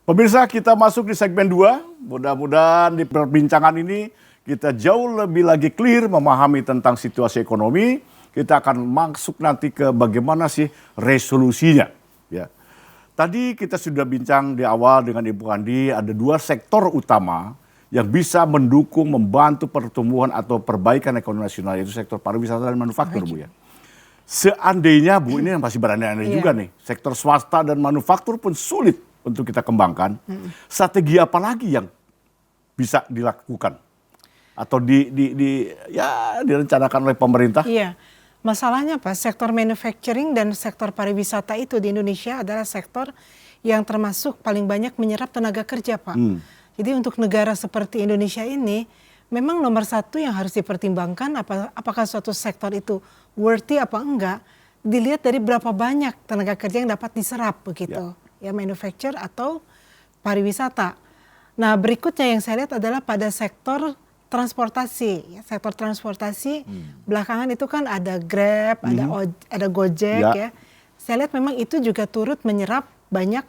Pemirsa, kita masuk di segmen 2. Mudah-mudahan di perbincangan ini kita jauh lebih lagi clear memahami tentang situasi ekonomi. Kita akan masuk nanti ke bagaimana sih resolusinya. Ya. Tadi kita sudah bincang di awal dengan Ibu Andi, ada 2 sektor utama yang bisa mendukung, membantu pertumbuhan atau perbaikan ekonomi nasional, yaitu sektor pariwisata dan manufaktur, Bu ya. Seandainya, Bu, ini yang masih berandai-andai juga nih, sektor swasta dan manufaktur pun sulit untuk kita kembangkan. Strategi apa lagi yang bisa dilakukan atau direncanakan oleh pemerintah? Iya, masalahnya Pak, sektor manufacturing dan sektor pariwisata itu di Indonesia adalah sektor yang termasuk paling banyak menyerap tenaga kerja, Pak. Jadi untuk negara seperti Indonesia ini, memang nomor 1 yang harus dipertimbangkan apakah suatu sektor itu worthy apa enggak, dilihat dari berapa banyak tenaga kerja yang dapat diserap begitu. Ya, manufacture atau pariwisata. Nah, berikutnya yang saya lihat adalah pada sektor transportasi. Ya, sektor transportasi belakangan itu kan ada Grab, ada Gojek ya. Saya lihat memang itu juga turut menyerap banyak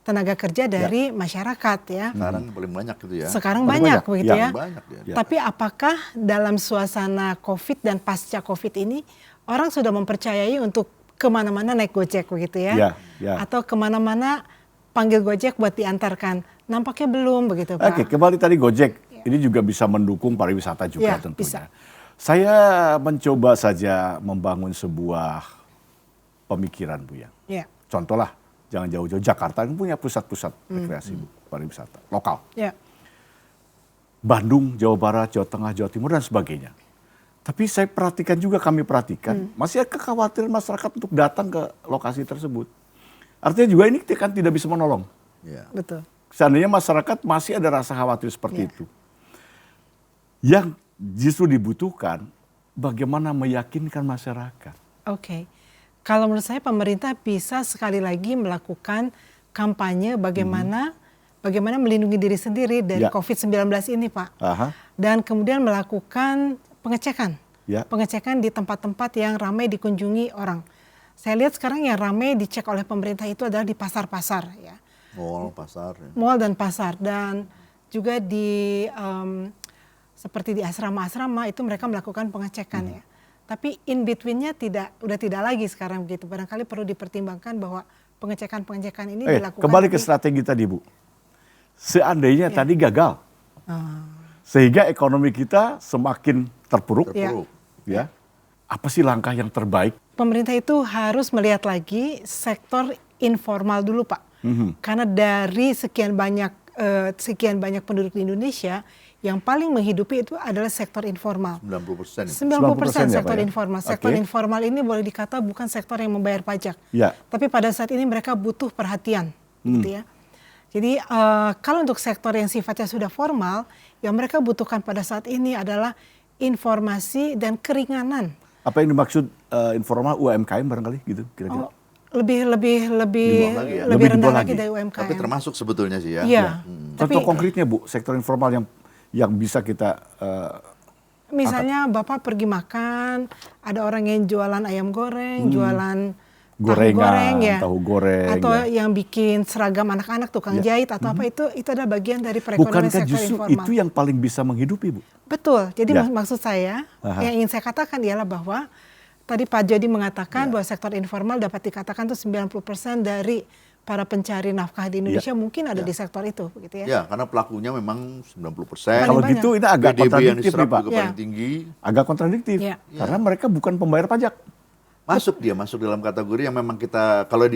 tenaga kerja dari masyarakat ya. Sekarang paling banyak gitu ya. Sekarang banyak begitu ya. Banyak, ya. Tapi apakah dalam suasana COVID dan pasca COVID ini orang sudah mempercayai untuk kemana-mana naik Gojek begitu ya? Atau kemana-mana panggil Gojek buat diantarkan? Nampaknya belum begitu Pak. Oke, kembali tadi Gojek. Ini juga bisa mendukung pariwisata juga tentunya. Bisa. Saya mencoba saja membangun sebuah pemikiran, Bu ya. Contoh lah, jangan jauh-jauh, Jakarta ini punya pusat-pusat rekreasi pariwisata lokal. Bandung, Jawa Barat, Jawa Tengah, Jawa Timur dan sebagainya. Tapi saya perhatikan juga, kami perhatikan, masih ada kekhawatiran masyarakat untuk datang ke lokasi tersebut. Artinya juga ini kan tidak bisa menolong. Betul. Seandainya masyarakat masih ada rasa khawatir seperti itu. Yang justru dibutuhkan bagaimana meyakinkan masyarakat. Oke. Kalau menurut saya pemerintah bisa sekali lagi melakukan kampanye bagaimana melindungi diri sendiri dari COVID-19 ini, Pak. Dan kemudian melakukan pengecekan. Pengecekan di tempat-tempat yang ramai dikunjungi orang. Saya lihat sekarang yang ramai dicek oleh pemerintah itu adalah di pasar-pasar ya. Mall, pasar. Ya. Mall dan pasar, dan juga di seperti di asrama-asrama itu mereka melakukan pengecekan ya. Tapi in between-nya udah tidak lagi sekarang begitu. Barangkali perlu dipertimbangkan bahwa pengecekan-pengecekan ini dilakukan. Kembali ke strategi tadi, Bu. Seandainya tadi gagal, sehingga ekonomi kita semakin terpuruk, ya. Apa sih langkah yang terbaik? Pemerintah itu harus melihat lagi sektor informal dulu, Pak. Karena dari sekian banyak penduduk di Indonesia, yang paling menghidupi itu adalah sektor informal. 90%. 90% sektor informal. Sektor informal ini boleh dikata bukan sektor yang membayar pajak. Tapi pada saat ini mereka butuh perhatian. Gitu ya. Jadi kalau untuk sektor yang sifatnya sudah formal, yang mereka butuhkan pada saat ini adalah informasi dan keringanan. Apa yang dimaksud informal, UMKM barangkali gitu kira-kira? Lebih rendah lagi dari UMKM. Tapi termasuk sebetulnya sih ya. Contoh konkretnya, Bu, sektor informal yang bisa kita misalnya Bapak pergi makan, ada orang yang jualan ayam goreng, jualan tahu goreng, atau yang bikin seragam anak-anak, tukang jahit atau apa, itu adalah bagian dari perekonomian sektor justru informal. Itu yang paling bisa menghidupi, Bu? Betul. Jadi maksud saya yang ingin saya katakan ialah bahwa tadi Pak Jody mengatakan bahwa sektor informal dapat dikatakan itu 90% dari para pencari nafkah di Indonesia mungkin ada di sektor itu, begitu ya? Ya, karena pelakunya memang 90%. Kalau gitu ini agak kontradiktif nih, Pak. Paling tinggi. Agak kontradiktif, karena mereka bukan pembayar pajak. Masuk dalam kategori yang memang kita, kalau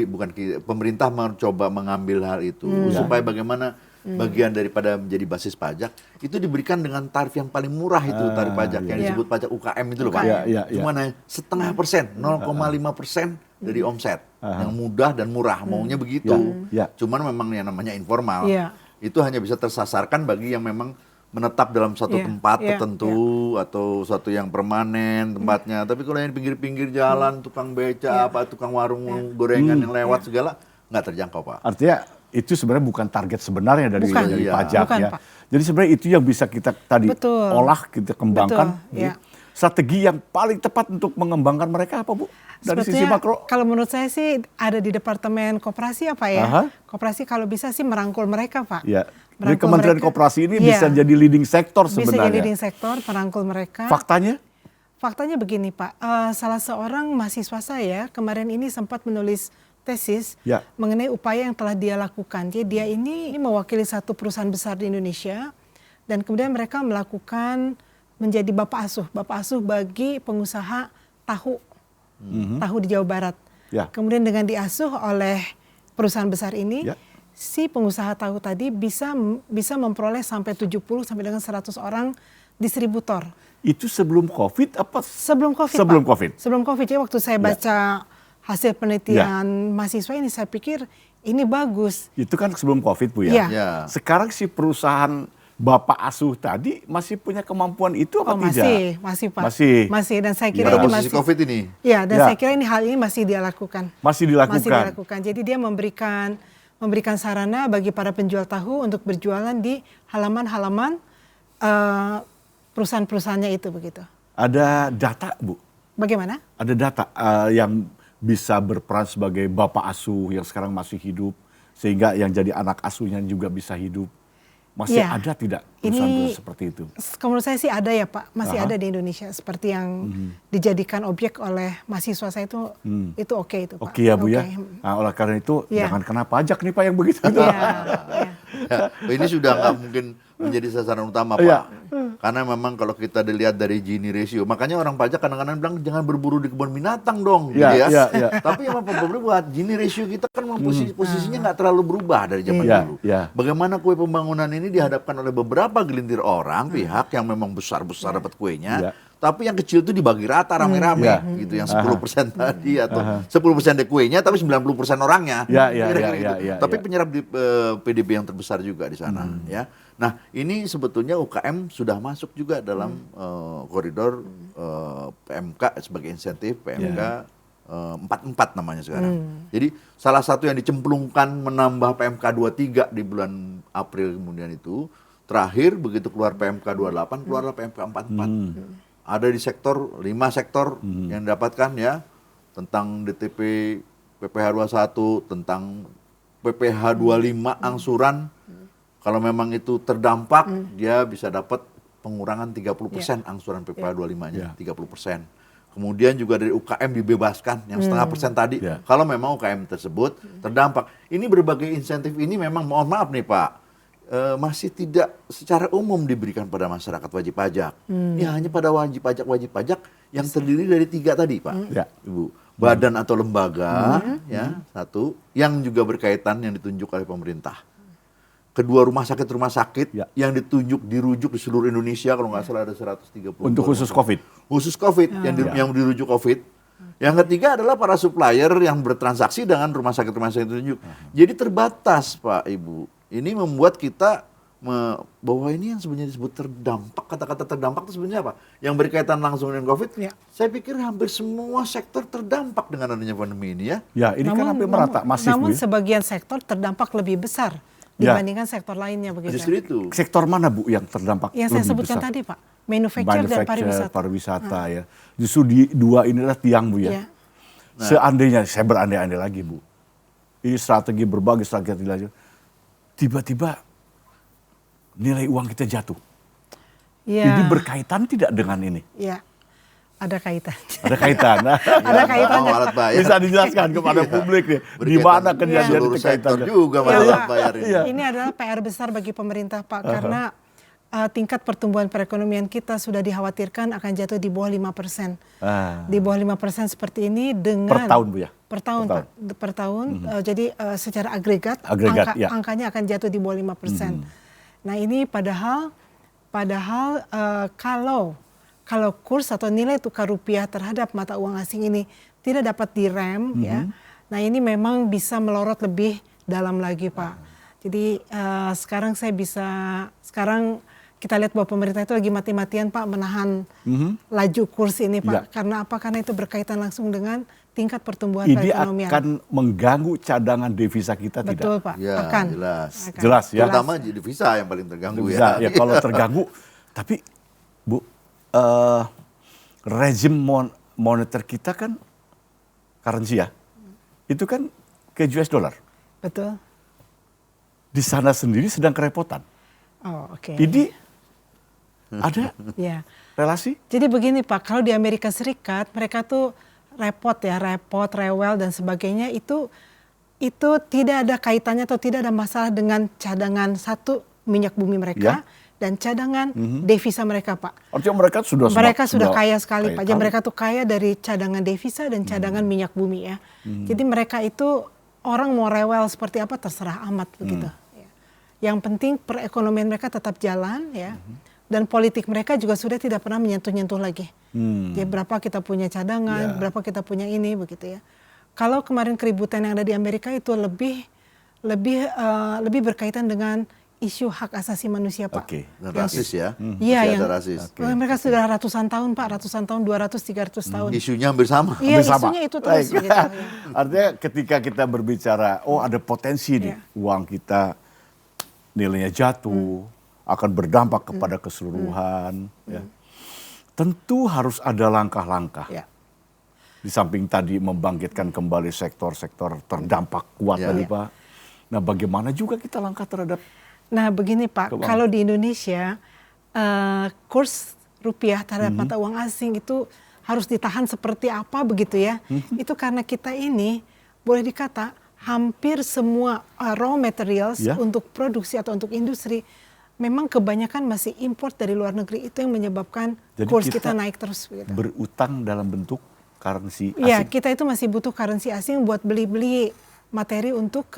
pemerintah mencoba mengambil hal itu supaya bagaimana bagian daripada menjadi basis pajak itu diberikan dengan tarif yang paling murah itu, tarif pajak yang disebut pajak UKM itu loh, Pak. Cuma 0,5%, 0,5% dari omset, yang mudah dan murah, maunya begitu. Cuman memang yang namanya informal itu hanya bisa tersasarkan bagi yang memang menetap dalam satu tempat tertentu atau satu yang permanen tempatnya. Tapi kalau yang pinggir-pinggir jalan, tukang beca, tukang warung gorengan yang lewat segala, nggak terjangkau, Pak. Artinya itu sebenarnya bukan target sebenarnya dari pajak ya. Jadi sebenarnya itu yang bisa kita tadi olah, kita kembangkan. strategi yang paling tepat untuk mengembangkan mereka apa, Bu? Dari sisi Sebetulnya, makro? kalau menurut saya sih ada di Departemen Koperasi apa ya? Aha. Koperasi kalau bisa sih merangkul mereka, Pak. Ya. Jadi Merangkul Kementerian mereka. Koperasi ini Iya. bisa jadi leading sektor Bisa sebenarnya. jadi leading sektor, merangkul mereka. Faktanya? Faktanya begini, Pak. Salah seorang mahasiswa saya kemarin ini sempat menulis tesis Ya. mengenai upaya yang telah dia lakukan. Jadi dia ini mewakili satu perusahaan besar di Indonesia dan kemudian mereka melakukan menjadi bapak asuh bagi pengusaha tahu di Jawa Barat. Ya. Kemudian dengan diasuh oleh perusahaan besar ini, Ya. si pengusaha tahu tadi bisa memperoleh sampai 70 sampai dengan 100 orang distributor. Itu sebelum COVID apa? Sebelum COVID, Sebelum Pak. COVID. Sebelum COVID. Jadi waktu saya baca hasil penelitian mahasiswa ini, saya pikir ini bagus. Itu kan sebelum COVID, Bu ya? Iya. Ya. Sekarang si perusahaan Bapak Asuh tadi masih punya kemampuan itu apa tidak? Masih Pak. Masih. Dan saya kira Pada ini posisi masih. COVID ini. Ya, dan Ya. saya kira ini hal ini masih dia lakukan. Masih dilakukan. Masih dilakukan. Jadi dia memberikan sarana bagi para penjual tahu untuk berjualan di halaman-halaman perusahaan-perusahaannya itu begitu. Ada data, Bu? Bagaimana? Ada data yang bisa berperan sebagai Bapak Asuh yang sekarang masih hidup, sehingga yang jadi anak asuhnya juga bisa hidup. Masih Ya. ada tidak Ini perusahaan seperti itu? menurut saya sih ada ya Pak, masih Aha. ada di Indonesia seperti yang dijadikan objek oleh mahasiswa saya itu oke itu Pak. Oke ya, Bu ya. Oke. Nah, oleh karena itu Ya. jangan kena pajak nih Pak yang begitu. Iya, iya. Ya, ini sudah nggak mungkin menjadi sasaran utama, Pak. Iya. Karena memang kalau kita dilihat dari Gini ratio, makanya orang pajak kadang-kadang bilang jangan berburu di kebun binatang dong, gitu Iya, ya. iya, iya. Tapi yang problem buat Gini ratio kita kan memang posisinya nggak terlalu berubah dari zaman Iya, dulu. iya. Bagaimana kue pembangunan ini dihadapkan oleh beberapa gelintir orang, pihak yang memang besar-besar dapat kuenya, Iya. tapi yang kecil itu dibagi rata rame-rame, Iya. gitu. Yang 10% tadi atau 10% dari kuenya, tapi 90% orangnya. Iya, iya, Kira-kira iya, gitu. iya, Tapi iya. penyerap di PDB yang terbesar juga di sana, ya. Nah, ini sebetulnya UKM sudah masuk juga dalam koridor PMK sebagai insentif PMK 44 namanya sekarang. Jadi salah satu yang dicemplungkan menambah PMK 23 di bulan April kemudian itu, terakhir begitu keluar PMK 28 keluarlah PMK 44. Ada di sektor 5 sektor yang didapatkan ya, tentang DTP PPh 21, tentang PPh 25 angsuran. Kalau memang itu terdampak, dia bisa dapat pengurangan 30% angsuran PPh 25-nya, 30%. Kemudian juga dari UKM dibebaskan yang setengah persen tadi. Ya. Kalau memang UKM tersebut terdampak. Ini berbagai insentif ini memang mohon maaf nih Pak, masih tidak secara umum diberikan pada masyarakat wajib pajak. Ya hanya pada wajib pajak yang terdiri dari 3 tadi Pak, Ya. Ibu. Badan atau lembaga, ya satu, yang juga berkaitan yang ditunjuk oleh pemerintah. Kedua rumah sakit Ya. yang dirujuk di seluruh Indonesia, kalau nggak salah ada 130. Untuk khusus COVID. Khusus COVID yang dirujuk COVID. Yang ketiga adalah para supplier yang bertransaksi dengan rumah sakit yang ditunjuk. Jadi terbatas Pak Ibu. Ini membuat kita bahwa ini yang sebenarnya disebut terdampak. Kata-kata terdampak itu sebenarnya apa? Yang berkaitan langsung dengan COVID. Ya. Saya pikir hampir semua sektor terdampak dengan adanya pandemi ini ya. Ya, ini kan hampir merata masif, Bu. Namun ya. sebagian sektor terdampak lebih besar Ya. dibandingkan sektor lainnya begitu. Justru itu. Sektor mana Bu yang terdampak Yang saya lebih sebutkan besar? tadi Pak, manufacture dan pariwisata. pariwisata ya. Justru di dua inilah tiang Bu ya. Iya. Seandainya, saya berandai-andai lagi Bu. Ini strategi berbagai strategi lagi. Tiba-tiba nilai uang kita jatuh. Iya. Ini berkaitan tidak dengan ini? Iya. Ada kaitan. Ada kaitan. Ada kaitannya. Mau alat bayar. Bisa dijelaskan kepada publik nih. Di mana kejadian seluruh itu sektor kaitannya? juga Ya, masalah Pak. bayar ini. Iya. Ini adalah PR besar bagi pemerintah Pak, karena tingkat pertumbuhan perekonomian kita sudah dikhawatirkan akan jatuh di bawah 5%. Ah. Di bawah 5% seperti ini dengan Per tahun Bu ya? Per tahun, Per Pak. Per tahun. Jadi secara agregat, Agregat, ya. angkanya akan jatuh di bawah 5%. Nah ini padahal kalau kurs atau nilai tukar rupiah terhadap mata uang asing ini tidak dapat direm, ya. Nah ini memang bisa melorot lebih dalam lagi, Pak. Jadi sekarang kita lihat bahwa pemerintah itu lagi mati-matian Pak menahan laju kurs ini Pak. Ya. Karena apa? Karena itu berkaitan langsung dengan tingkat pertumbuhan Ini perekonomian. akan mengganggu cadangan devisa kita Betul tidak? Pak, Ya, akan. jelas. Akan. Jelas ya. Terutama di devisa yang paling terganggu Devisa, ya. ya kalau terganggu. Tapi Bu, rezim moneter kita kan currency ya, itu kan ke US dollar. Betul. Di sana sendiri sedang kerepotan. Oh, oke. Ini ada Ya. relasi? Jadi begini Pak, kalau di Amerika Serikat mereka tuh repot, rewel dan sebagainya itu tidak ada kaitannya atau tidak ada masalah dengan cadangan satu minyak bumi mereka dan cadangan devisa mereka Pak. Artinya mereka sudah kaya sekali Pak. Jadi kaya. mereka tuh kaya dari cadangan devisa dan cadangan minyak bumi ya. Jadi mereka itu orang mau rewel seperti apa terserah amat begitu. Ya. Yang penting perekonomian mereka tetap jalan ya. Dan politik mereka juga sudah tidak pernah menyentuh-nyentuh lagi. Jadi berapa kita punya cadangan, berapa kita punya ini begitu ya. Kalau kemarin keributan yang ada di Amerika itu lebih berkaitan dengan isu hak asasi manusia Pak. Oke. Dan rasis ya. Iya, Masih yang ada rasis. mereka sudah ratusan tahun Pak, 200-300 tahun. Isunya hampir sama. Iya, Hampir sama. isunya itu terus Baik. begitu. Ya. Artinya ketika kita berbicara, ada potensi nih uang kita nilainya jatuh, akan berdampak kepada keseluruhan. Ya. Tentu harus ada langkah-langkah. Ya. Di samping tadi membangkitkan kembali sektor-sektor terdampak kuat tadi Pak. Nah bagaimana juga kita langkah terhadap. Nah begini Pak, kalau di Indonesia kurs rupiah terhadap mata uang asing itu harus ditahan seperti apa begitu ya. Itu karena kita ini boleh dikata hampir semua raw materials untuk produksi atau untuk industri memang kebanyakan masih import dari luar negeri. Itu yang menyebabkan kurs kita naik terus. Begitu. Berutang dalam bentuk currency asing. Iya, kita itu masih butuh currency asing buat beli-beli materi untuk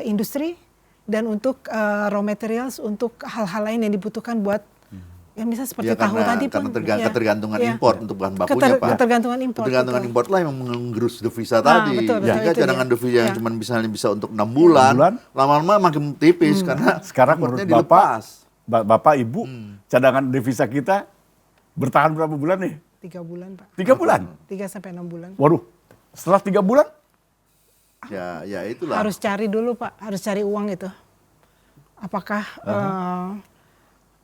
industri dan untuk raw materials untuk hal-hal lain yang dibutuhkan buat yang bisa seperti tahu tadi pun. Karena ketergantungan impor untuk bahan bakunya Pak. Ketergantungan impor. Ketergantungan impor lah yang menggerus devisa tadi. Betul, Sehingga cadangan devisa yang cuma bisa untuk 6 bulan, lama-lama makin tipis karena sekarang menurut Bapak Ibu cadangan devisa kita bertahan berapa bulan nih? 3 bulan Pak. 3 bulan? 3-6 bulan. Waduh, setelah 3 bulan? Ya itulah. Harus cari dulu Pak, harus cari uang itu. Apakah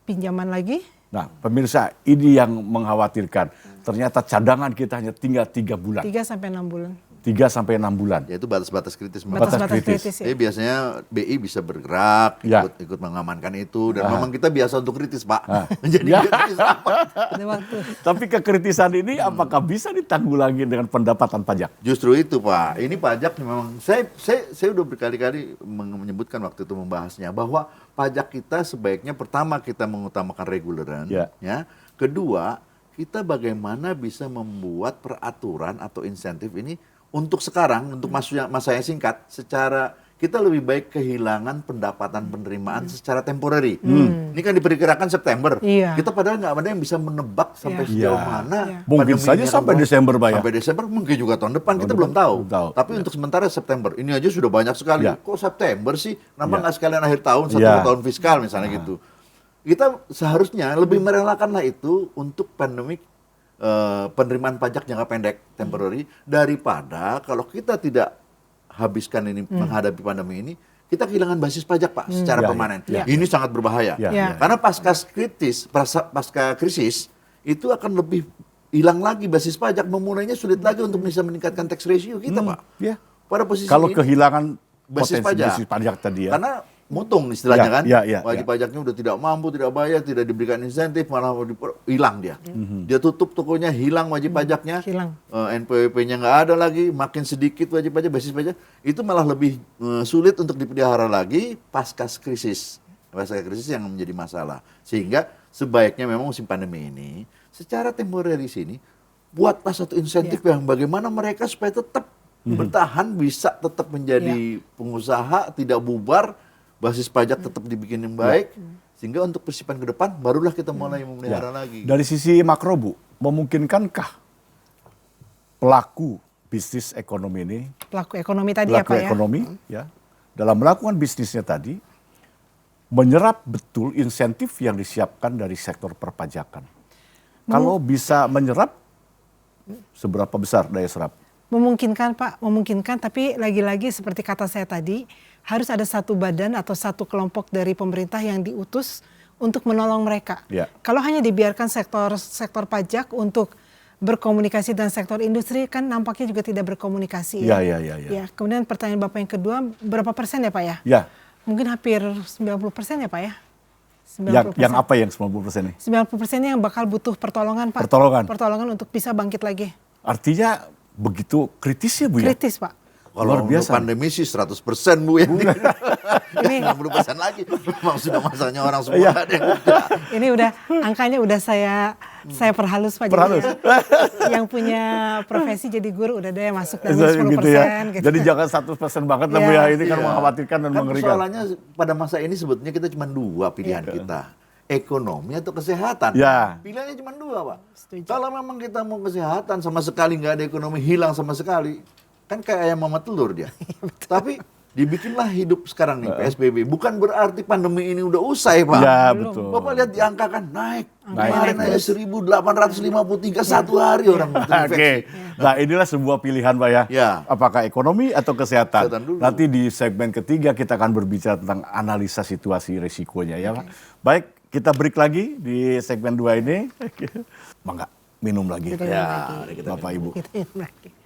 pinjaman lagi? Nah pemirsa ini yang mengkhawatirkan. Ternyata cadangan kita hanya tinggal 3 bulan. 3-6 bulan. 3-6 bulan. Ya itu batas-batas kritis. Batas-batas kritis ya. Jadi biasanya BI bisa bergerak, ikut mengamankan itu. Dan memang kita biasa untuk kritis Pak. Jadi kritis apa? Tapi kekritisan ini apakah bisa ditanggulangi dengan pendapatan pajak? Justru itu Pak. Ini pajak memang, saya udah berkali-kali menyebutkan waktu itu membahasnya. Bahwa pajak kita sebaiknya pertama kita mengutamakan reguleran. Ya. Kedua, kita bagaimana bisa membuat peraturan atau insentif ini untuk sekarang, untuk masa yang singkat, secara kita lebih baik kehilangan pendapatan penerimaan secara temporary. Ini kan diperkirakan September. Kita padahal nggak ada yang bisa menebak sampai sejauh mana. Mungkin saja sampai Desember Pak ya. Sampai Desember, mungkin juga tahun depan, kita belum tahu. Tapi untuk sementara September, ini aja sudah banyak sekali. Kok September sih? Kenapa nggak sekalian akhir tahun, satu tahun fiskal misalnya gitu. Kita seharusnya lebih merelakanlah itu untuk pandemik penerimaan pajak jangka pendek temporary daripada kalau kita tidak habiskan ini menghadapi pandemi ini kita kehilangan basis pajak Pak secara permanen. Ini sangat berbahaya. Karena pasca krisis itu akan lebih hilang lagi basis pajak, memulainya sulit lagi untuk bisa meningkatkan tax ratio kita Pak. Pada posisi kalau ini, kehilangan basis pajak tadi ya. Karena mutung istilahnya kan, wajib pajaknya udah tidak mampu, tidak bayar, tidak diberikan insentif, malah hilang dia. Dia tutup tokonya, hilang wajib pajaknya, NPWP-nya nggak ada lagi, makin sedikit wajib pajak, basis pajak, itu malah lebih sulit untuk dipelihara lagi pasca krisis yang menjadi masalah. Sehingga sebaiknya memang musim pandemi ini, secara temporary sini, buatlah satu insentif yang bagaimana mereka supaya tetap bertahan, bisa tetap menjadi pengusaha, tidak bubar, basis pajak tetap dibikin yang baik, sehingga untuk persiapan ke depan barulah kita mulai memelihara lagi. Dari sisi makro Bu, memungkinkankah pelaku bisnis ekonomi ini, pelaku ekonomi tadi apa ya? Dalam melakukan bisnisnya tadi, menyerap betul insentif yang disiapkan dari sektor perpajakan? Kalau bisa menyerap, seberapa besar daya serap? Memungkinkan Pak, memungkinkan, tapi lagi-lagi seperti kata saya tadi, harus ada satu badan atau satu kelompok dari pemerintah yang diutus untuk menolong mereka. Ya. Kalau hanya dibiarkan sektor pajak untuk berkomunikasi dan sektor industri kan nampaknya juga tidak berkomunikasi. Ya. Ya, kemudian pertanyaan Bapak yang kedua, berapa persen ya Pak ya? Ya. Mungkin hampir 90% ya Pak ya? Yang apa yang 90% nih? 90% yang bakal butuh pertolongan Pak. Pertolongan untuk bisa bangkit lagi. Artinya begitu kritis ya Bu ya? Kritis Pak. Kalau Luar biasa. untuk pandemi sih 100% Bu ya. Ini- 60% lagi. Memang sudah masanya orang semua Iya. nggak ada yang kerja. Ini angkanya udah saya perhalus Pak. Perhalus. Jadi yang punya profesi jadi guru udah deh masuk dan 10% Gitu ya. gitu. Jadi jangan 100% banget lah Bu Iya. ya. Ini kan Iya. mengkhawatirkan dan Kan mengerikan. persoalannya pada masa ini sebetulnya kita cuma dua pilihan kita. Ekonomi atau kesehatan. Ya. Pilihannya cuma dua Pak. Setuju. Kalau memang kita mau kesehatan sama sekali nggak ada ekonomi, hilang sama sekali. Kan kayak ayam mama telur dia. Tapi dibikinlah hidup sekarang nih PSBB. Bukan berarti pandemi ini udah usai Pak. Ya Belum. betul. Bapak lihat di angka kan naik. Naik Kemarin aja 1.853 satu hari orang terinfeksi. Oke, nah inilah sebuah pilihan Pak ya. Ya. Apakah ekonomi atau kesehatan? Kesehatan dulu. Nanti di segmen ketiga kita akan berbicara tentang analisa situasi risikonya ya Pak. Baik, kita break lagi di segmen 2 ini. Mangga, minum lagi. Kita Ya, lagi. kita Bapak Ibu. Kita lagi.